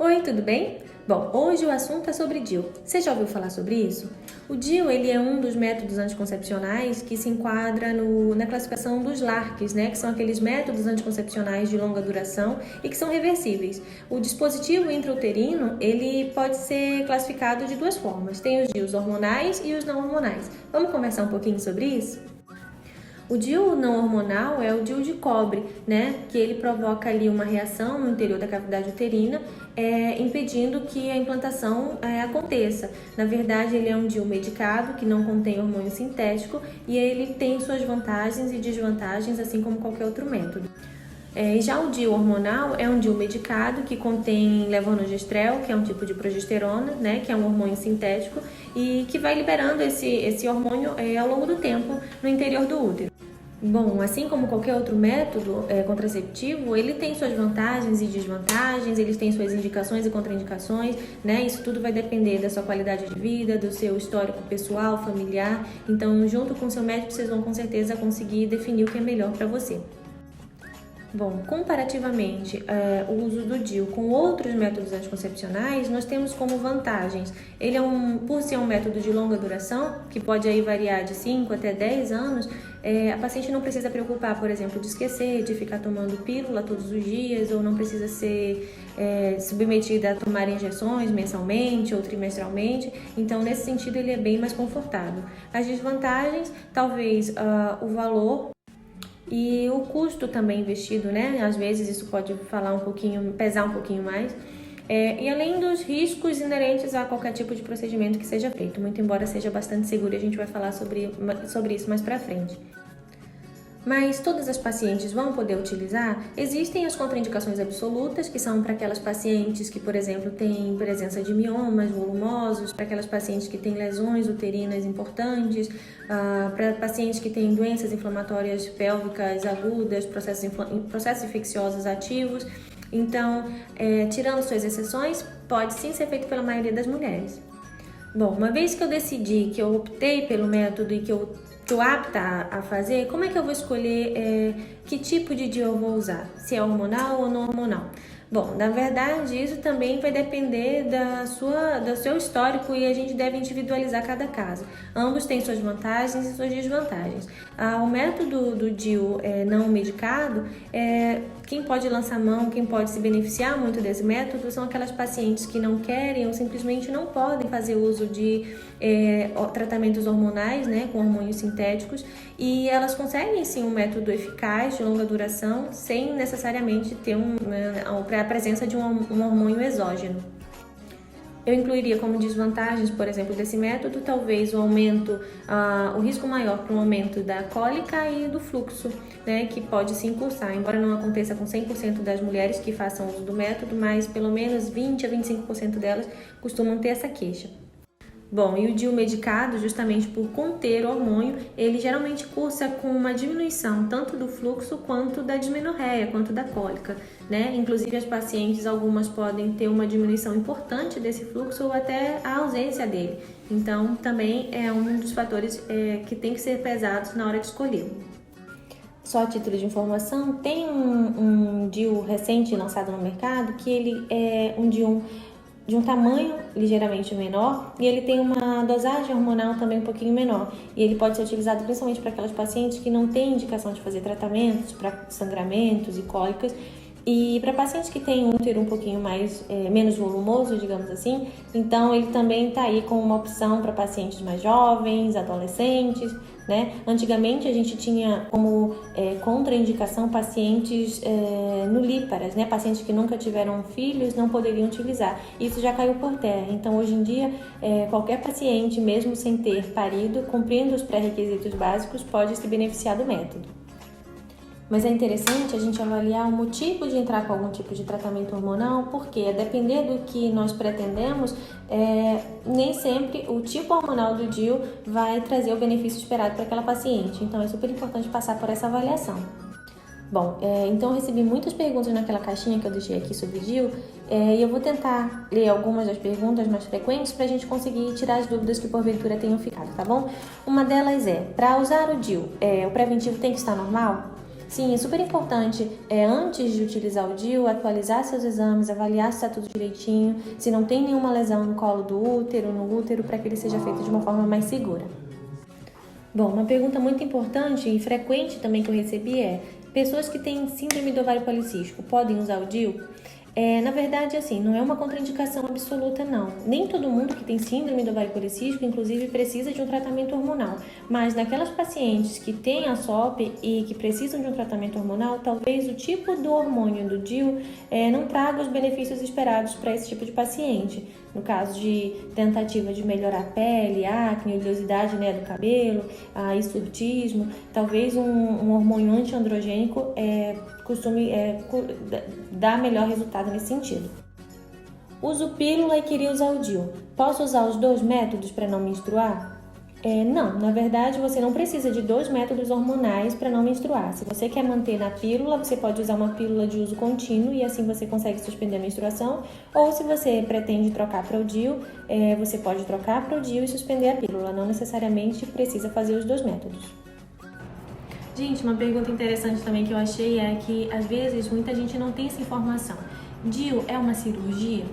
Oi, tudo bem? Bom, hoje o assunto é sobre DIU. Você já ouviu falar sobre isso? O DIU ele é um dos métodos anticoncepcionais que se enquadra na classificação dos LARCs, que são aqueles métodos anticoncepcionais de longa duração e que são reversíveis. O dispositivo intrauterino ele pode ser classificado de duas formas. Tem os DIUs hormonais e os não hormonais. Vamos conversar um pouquinho sobre isso? O DIU não hormonal é o DIU de cobre, que ele provoca ali uma reação no interior da cavidade uterina, impedindo que a implantação aconteça. Na verdade, ele é um DIU medicado, que não contém hormônio sintético, e ele tem suas vantagens e desvantagens, assim como qualquer outro método. Já o DIU hormonal é um DIU medicado que contém levonorgestrel, que é um tipo de progesterona, que é um hormônio sintético e que vai liberando esse hormônio ao longo do tempo no interior do útero. Bom, assim como qualquer outro método contraceptivo, ele tem suas vantagens e desvantagens, ele tem suas indicações e contraindicações, Isso tudo vai depender da sua qualidade de vida, do seu histórico pessoal, familiar. Então, junto com o seu médico, vocês vão com certeza conseguir definir o que é melhor para você. Bom, comparativamente o uso do DIU com outros métodos anticoncepcionais, nós temos como vantagens. Ele por ser um método de longa duração, que pode aí variar de 5 até 10 anos, a paciente não precisa preocupar, por exemplo, de esquecer, de ficar tomando pílula todos os dias, ou não precisa ser submetida a tomar injeções mensalmente ou trimestralmente. Então, nesse sentido, ele é bem mais confortável. As desvantagens, talvez o valor e o custo também investido, Às vezes isso pode pesar um pouquinho mais. E além dos riscos inerentes a qualquer tipo de procedimento que seja feito, muito embora seja bastante seguro, e a gente vai falar sobre isso mais pra frente. Mas todas as pacientes vão poder utilizar? Existem as contraindicações absolutas, que são para aquelas pacientes que, por exemplo, têm presença de miomas volumosos, para aquelas pacientes que têm lesões uterinas importantes, para pacientes que têm doenças inflamatórias pélvicas agudas, processos infecciosos ativos. Então, tirando suas exceções, pode sim ser feito pela maioria das mulheres. Bom, uma vez que eu decidi, que eu optei pelo método e que eu estou apta a fazer, como é que eu vou escolher que tipo de DIU eu vou usar? Se é hormonal ou não hormonal? Bom, na verdade, isso também vai depender do seu histórico e a gente deve individualizar cada caso. Ambos têm suas vantagens e suas desvantagens. O método do DIU não medicado, quem pode lançar mão, quem pode se beneficiar muito desse método são aquelas pacientes que não querem ou simplesmente não podem fazer uso de tratamentos hormonais, com hormônios sintéticos, e elas conseguem sim um método eficaz de longa duração sem necessariamente ter a presença de um hormônio exógeno. Eu incluiria como desvantagens, por exemplo, desse método, talvez o risco maior para um aumento da cólica e do fluxo, que pode se incursar, embora não aconteça com 100% das mulheres que façam uso do método, mas pelo menos 20 a 25% delas costumam ter essa queixa. Bom, e o DIU medicado, justamente por conter hormônio, ele geralmente cursa com uma diminuição tanto do fluxo quanto da dismenorreia, quanto da cólica, Inclusive as pacientes, algumas podem ter uma diminuição importante desse fluxo ou até a ausência dele. Então, também é um dos fatores que tem que ser pesados na hora de escolher. Só a título de informação, tem um DIU recente lançado no mercado que ele é um DIU de um tamanho ligeiramente menor e ele tem uma dosagem hormonal também um pouquinho menor, e ele pode ser utilizado principalmente para aquelas pacientes que não têm indicação de fazer tratamentos para sangramentos e cólicas, e para pacientes que têm um útero um pouquinho menos volumoso, digamos assim. Então ele também está aí como uma opção para pacientes mais jovens, adolescentes, Antigamente a gente tinha como contraindicação pacientes nulíparas, pacientes que nunca tiveram filhos não poderiam utilizar. Isso já caiu por terra. Então hoje em dia qualquer paciente, mesmo sem ter parido, cumprindo os pré-requisitos básicos, pode se beneficiar do método. Mas é interessante a gente avaliar o motivo de entrar com algum tipo de tratamento hormonal, porque a depender do que nós pretendemos, nem sempre o tipo hormonal do DIU vai trazer o benefício esperado para aquela paciente. Então é super importante passar por essa avaliação. Bom, então eu recebi muitas perguntas naquela caixinha que eu deixei aqui sobre o DIU, e eu vou tentar ler algumas das perguntas mais frequentes para a gente conseguir tirar as dúvidas que porventura tenham ficado, tá bom? Uma delas para usar o DIU, o preventivo tem que estar normal? Sim, é super importante, antes de utilizar o DIU, atualizar seus exames, avaliar se está tudo direitinho, se não tem nenhuma lesão no colo do útero, no útero, para que ele seja feito de uma forma mais segura. Bom, uma pergunta muito importante e frequente também que eu recebi é: pessoas que têm síndrome do ovário policístico podem usar o DIU? Na verdade, assim, não é uma contraindicação absoluta, não. Nem todo mundo que tem síndrome do ovário policístico, inclusive, precisa de um tratamento hormonal. Mas naquelas pacientes que têm a SOP e que precisam de um tratamento hormonal, talvez o tipo do hormônio do DIU não traga os benefícios esperados para esse tipo de paciente. No caso de tentativa de melhorar a pele, acne, oleosidade, do cabelo, hirsutismo, talvez um hormônio antiandrogênico costume dar melhor resultado nesse sentido. Uso pílula e queria usar o DIU. Posso usar os dois métodos para não menstruar? Não, na verdade você não precisa de dois métodos hormonais para não menstruar. Se você quer manter na pílula, você pode usar uma pílula de uso contínuo e assim você consegue suspender a menstruação. Ou se você pretende trocar para o DIU, você pode trocar para o DIU e suspender a pílula. Não necessariamente precisa fazer os dois métodos. Gente, uma pergunta interessante também que eu achei é que às vezes muita gente não tem essa informação. DIU é uma cirurgia?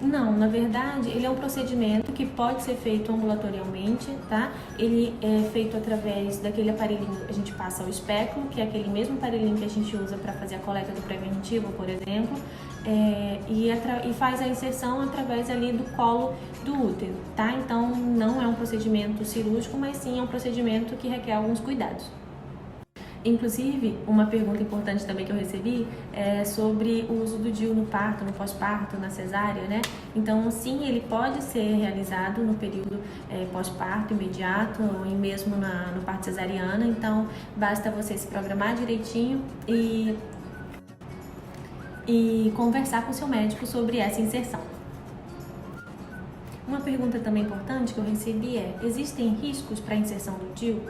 Não, na verdade, ele é um procedimento que pode ser feito ambulatorialmente, tá? Ele é feito através daquele aparelhinho, a gente passa o espéculo, que é aquele mesmo aparelhinho que a gente usa para fazer a coleta do preventivo, por exemplo, e faz a inserção através ali do colo do útero, tá? Então, não é um procedimento cirúrgico, mas sim é um procedimento que requer alguns cuidados. Inclusive, uma pergunta importante também que eu recebi é sobre o uso do DIU no parto, no pós-parto, na cesárea, né? Então, sim, ele pode ser realizado no período pós-parto imediato ou mesmo no parto cesariana. Então, basta você se programar direitinho e conversar com o seu médico sobre essa inserção. Uma pergunta também importante que eu recebi é: existem riscos para a inserção do DIU?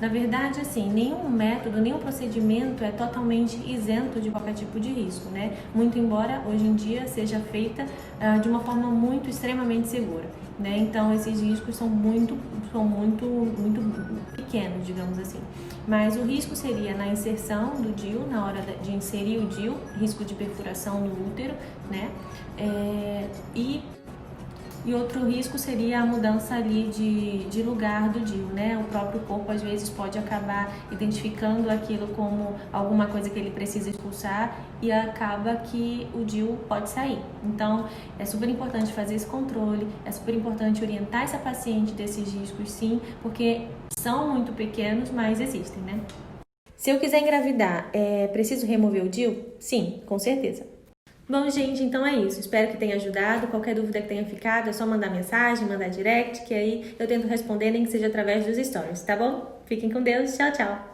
Na verdade, assim, nenhum método, nenhum procedimento é totalmente isento de qualquer tipo de risco, né? Muito embora hoje em dia seja feita de uma forma muito extremamente segura, né? Então, esses riscos são muito pequenos, digamos assim. Mas o risco seria na inserção do DIU, na hora de inserir o DIU, risco de perfuração no útero, né? E outro risco seria a mudança ali de lugar do DIU, né? O próprio corpo às vezes pode acabar identificando aquilo como alguma coisa que ele precisa expulsar e acaba que o DIU pode sair. Então, é super importante fazer esse controle, é super importante orientar essa paciente desses riscos, sim, porque são muito pequenos, mas existem, né? Se eu quiser engravidar, preciso remover o DIU? Sim, com certeza. Bom, gente, então é isso. Espero que tenha ajudado. Qualquer dúvida que tenha ficado, é só mandar mensagem, mandar direct, que aí eu tento responder, nem que seja através dos stories, tá bom? Fiquem com Deus. Tchau, tchau.